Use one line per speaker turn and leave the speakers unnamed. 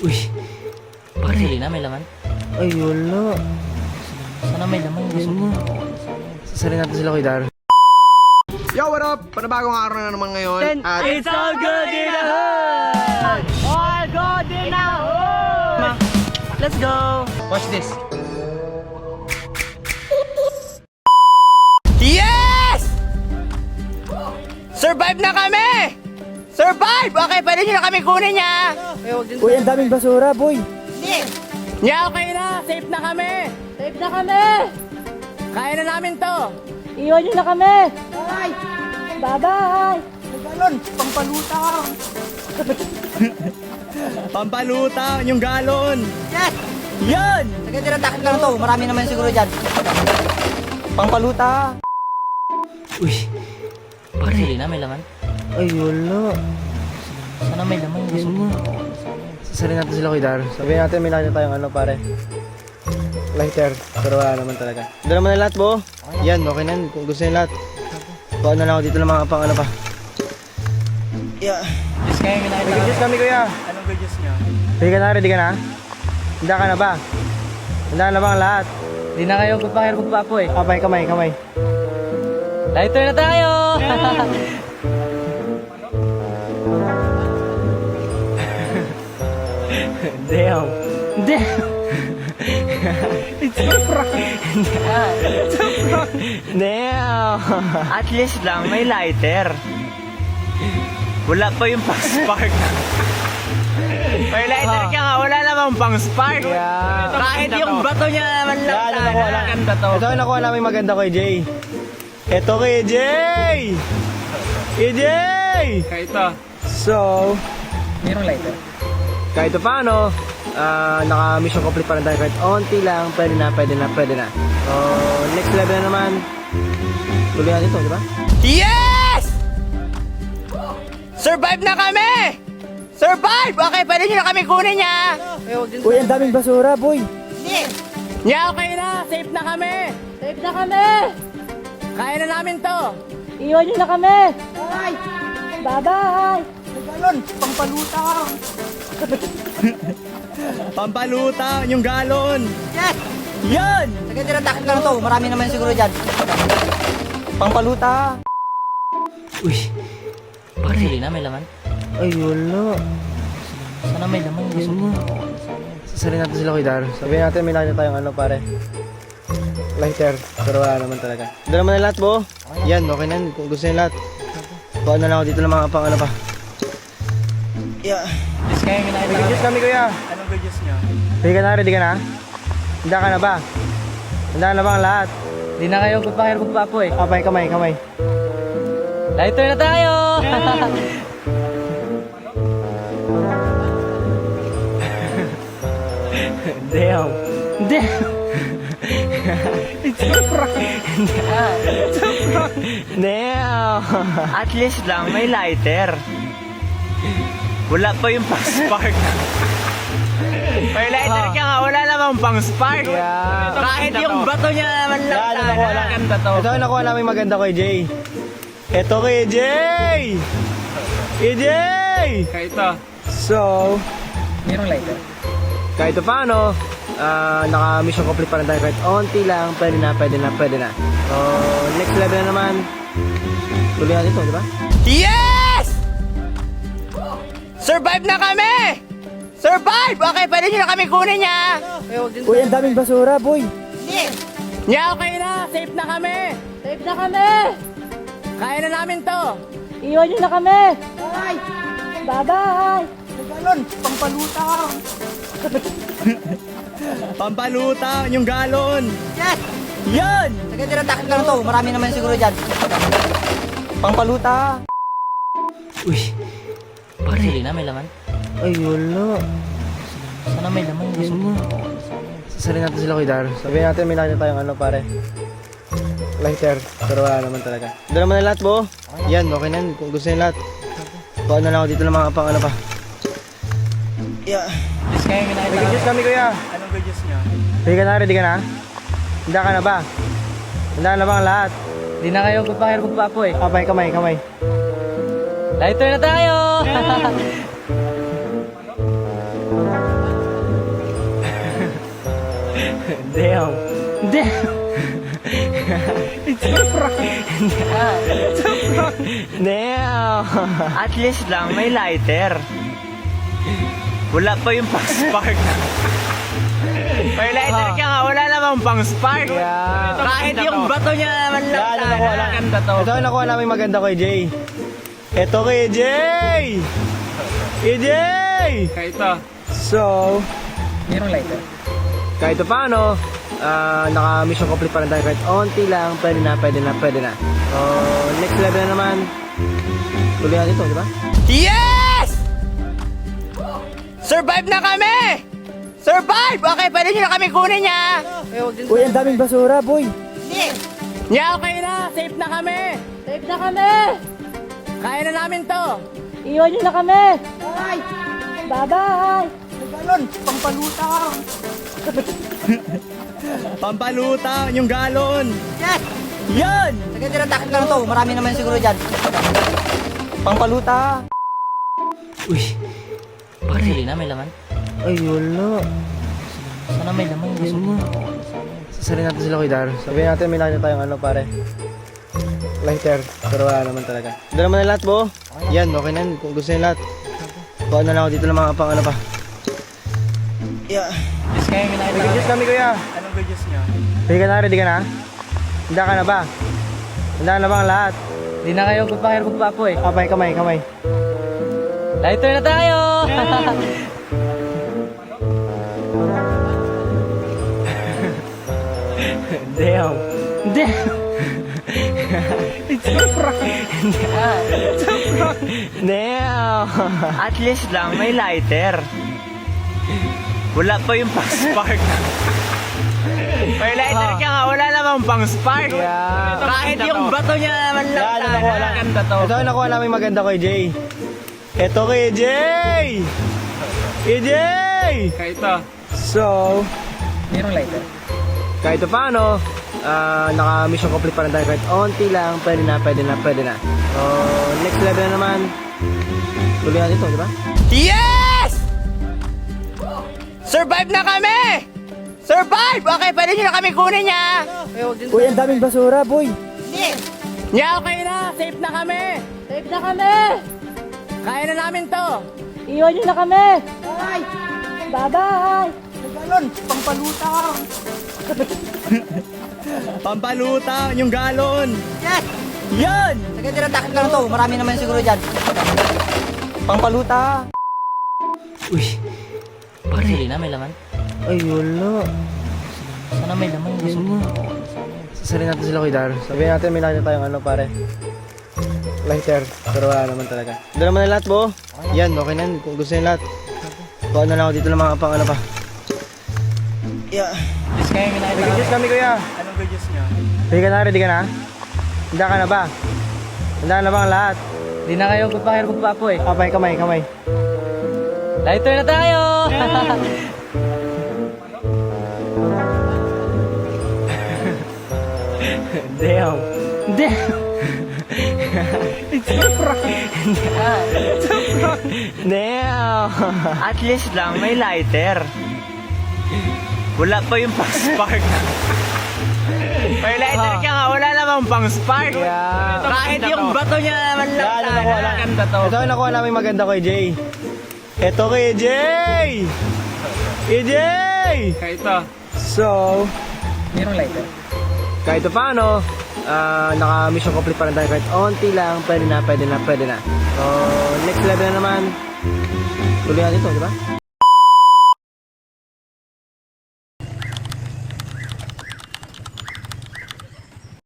Uy, pare.
Gasolina, may laman.
Ay, wala.
Sana may laman.
Yun mo. Sasalin natin sila kay Dar.
Yo, what up? Panabagong araw na naman ngayon. At
It's all good in the hood! All good in the hood! Let's go!
watch this.
Yes! Survive na kami! Survive! Okay, pwede nyo na kami kunin niya.
Uy, ang daming basura, boy!
Yeah, okay na. Safe na kami.
Safe na kami!
Kaya na namin to.
Iwan nyo na kami! Bye! Bye-bye!
Pampaluta, yung galon.
Yes!
Yan!
Sige, tinatakot ka na to. Marami naman siguro dyan.
Pampaluta.
Uy, pare.
Gasolina, may laman.
Ay, wala.
Sana may laman.
Yun mo. Sasalin natin sila kay Dar. Sabihin natin may nakita tayong ano, pare. Lighter. Pero wala naman talaga. Doon naman na lahat, bo. Yan, okay na. Kung gusto nyo lahat. Kuha na lang ako dito ng mga pang ano pa. Yeah.
Yes, kaya yung nakita.
Nag-juice kami, kuya.
Anong videos nyo?
Ready ka na? Ready ka na? Handa ka na ba? Handa ka na ba ang lahat?
Hindi na kayo magpapo eh.
Kamay, kamay, kamay.
Lighter na tayo!
Damn.
Damn!
Damn.
At least lang, may lighter. Wala pa yung pang-spark. May lighter ka nga, wala namang pang-spark.
Yeah.
Kahit yung bato niya naman lang
Yan, ang nakuha lang.
Ganda to.
Ito ang nakuha namin maganda kay Jay. Ito kay Jay! Kay Jay!
Kaya ito.
So,
Mayroong lighter.
kahit paano, naka-mission complete pa rin tayo. Kahit onti lang, pwede na, pwede na, pwede na. So, next level na naman. Tuloy natin ito, di ba?
Yes! Survive na kami! Survive! Okay, pwede nyo na kami kunin niya.
Uy, ang daming basura, boy!
Yeah, okay na. Safe na kami.
Safe na kami!
Kaya na namin to.
Iwan nyo na kami! Bye! Bye-bye!
Pampaluta, yung galon.
Yes!
Yan!
Sige, tinatakot ka na to. Marami naman siguro dyan.
Pampaluta.
Uy, pare.
Gasolina, may laman.
Ay, wala.
Sana may laman.
Yun mo. Sasalin natin sila kay Dar. Sabihin natin may nakita tayong ano, pare. Lighter. Pero wala naman talaga. Doon naman na lahat, bo. Yan, okay na. Kung gusto nyo lahat. Kuha na lang ako dito ng mga pang ano pa. Yeah.
Yes, kaya yung nakita.
Nag-juice kami, kuya.
Anong videos nyo?
Ready ka na? Ready ka na? Handa ka na ba? Handa ka na ba ang lahat?
Hindi na kayo magpapo eh.
Kamay, kamay, kamay.
Lighter na tayo!
Damn.
Damn!
Damn.
At least lang, may lighter. Wala pa yung pang-spark. May lighter ka nga, wala namang pang-spark.
Yeah.
Kahit yung bato niya naman lang
Yan, ang nakuha lang.
Ganda to.
Ito ang nakuha namin maganda kay Jay. Ito kay Jay! Kay Jay!
Kaya ito.
So,
Mayroong lighter.
kahit paano, naka-mission complete pa rin tayo. Kahit onti lang, pwede na, pwede na, pwede na. So, next level na naman. Tuloy natin ito, di ba?
Yes! Survive na kami! Survive! Okay, pwede nyo na kami kunin niya.
Uy, ang daming basura, boy!
Yeah, okay na. Safe na kami.
Safe na kami!
Kaya na namin to.
Iwan nyo na kami! Bye! Bye-bye!
Pampaluta, yung galon.
Yes!
Yan!
Sige, tinatakot ka na to. Marami naman siguro dyan.
Pampaluta.
Uy, pare.
Gasolina, may laman.
Ay, wala.
Sana may laman.
Yun mo. Sasalin natin sila kay Dar. Sabihin natin may nakita tayong ano, pare. Lighter. Pero wala naman talaga. Doon naman na lahat, bo. Yan, okay na. Kung gusto nyo lahat. Kuha na lang ako dito ng mga pang ano pa. Yeah.
Yes, kaya yung nakita.
Nag-juice kami, kuya.
Anong videos nyo?
Ready ka na? Ready ka na? Handa ka na ba? Handa ka na ba ang lahat?
Hindi na kayo magpapo eh.
Kamay, kamay, kamay.
Lighter na tayo!
Damn. Damn. Damn.
At least lang, may lighter. Wala pa yung pang-spark. May lighter ka nga, wala namang pang-spark.
Yeah.
Kahit yung bato niya naman lang.
Yan, nakuha lang.
Ganda to.
Ito ang nakuha namin maganda kay Jay. Ito kay Jay! Kay Jay!
Kaya ito.
So,
Mayroong lighter.
kahit paano, naka-mission complete pa rin tayo kahit onti lang, pwede na. So, next level na naman. Tuloy natin ito, di ba?
Yes! Survive na kami! Survive! Okay, pwede nyo na kami kunin niya.
Uy, ang daming basura, boy!
Yeah, okay na. Safe na kami.
Safe na kami!
Kaya na namin to.
Iwan nyo na kami! Bye! Bye-bye!
Pampaluta, yung galon. Yes! Yun!
Sige, tinatakip na lang to. Marami naman siguro dyan. Pangpaluta.
Uy,
Pare. Na may laman.
ay wala.
Sana may laman.
Yun mo. Sasalin natin sila kay Dar. Sabihin natin may nakita tayong ano pare. Lighter. Pero wala naman talaga. Dala mo na lahat, bo. Yan, okay na. Kung gusto nyo lahat. Kuha na lang ako dito ng mga pang ano pa. Yeah.
Yes, kaya may nakita.
Nag-juice kami, kuya.
Anong videos nyo?
Ready ka na, ready ka na? Handa ka na ba? Handa ka na ba ang lahat?
Hindi na kayo magpapakirap po eh.
Kamay.
Lighter na tayo!
Damn. Damn. Damn.
At least lang, may lighter. Wala pa yung pang-spark. May lighter ka nga, wala namang pang-spark.
Yeah.
Kahit yung bato niya naman lang.
Yan, nakuha lang.
Ganda to.
Ito ang nakuha namin maganda kay Jay. Ito kay Jay! Kay Jay!
Kaya ito.
So,
Mayroong lighter.
kahit paano, naka-mission complete pa rin tayo kahit onti lang, pwede na. So, next level na naman. Tuloy natin ito, di ba?
Yes! Survive na kami! Survive! Okay, pwede nyo na kami kunin niya.
Uy, ang daming basura, boy!
Yeah, okay na. Safe na kami.
Safe na kami!
Kaya na namin to.
Iwan nyo na kami! Bye! Bye-bye!
Pangpaluta.
Pampaluta, yung galon.
Yes!
Yun!
Sige, tinatakip na lang to. Marami naman siguro dyan. Pangpaluta.
Uy,
Pare. Na may laman.
ay wala.
Sana may laman.
Yun mo. Sasalin natin sila kay Dar. Sabihin natin may nakita tayong ano pare. Lighter. Pero wala naman talaga. Dala mo na lahat, bo. Yan, okay na. Kung gusto nyo lahat. Kuha na lang ako dito ng mga pang ano pa. Yeah.
Yes, kaya may nakita.
Nag-juice kami, kuya.
Anong videos nyo?
Ready ka na? Handa ka na ba? Handa ka na ba ang lahat?
Hindi na kayo magpapakirap po eh.
Kamay.
Lighter na tayo!
Damn. Damn. Damn.
At least lang, may lighter. Wala pa yung pang-spark. May lighter ka nga, wala namang pang-spark.
Yeah.
Kahit yung bato niya naman lang.
Yan, nakuha lang.
Ganda to.
Ito ang nakuha namin maganda kay Jay. Ito kay Jay! Kay Jay!
Kaya ito.
So,
Mayroong lighter.
kahit paano, naka-mission complete pa rin tayo kahit onti lang, pwede na. So, next level na naman. Tuloy natin ito, di ba?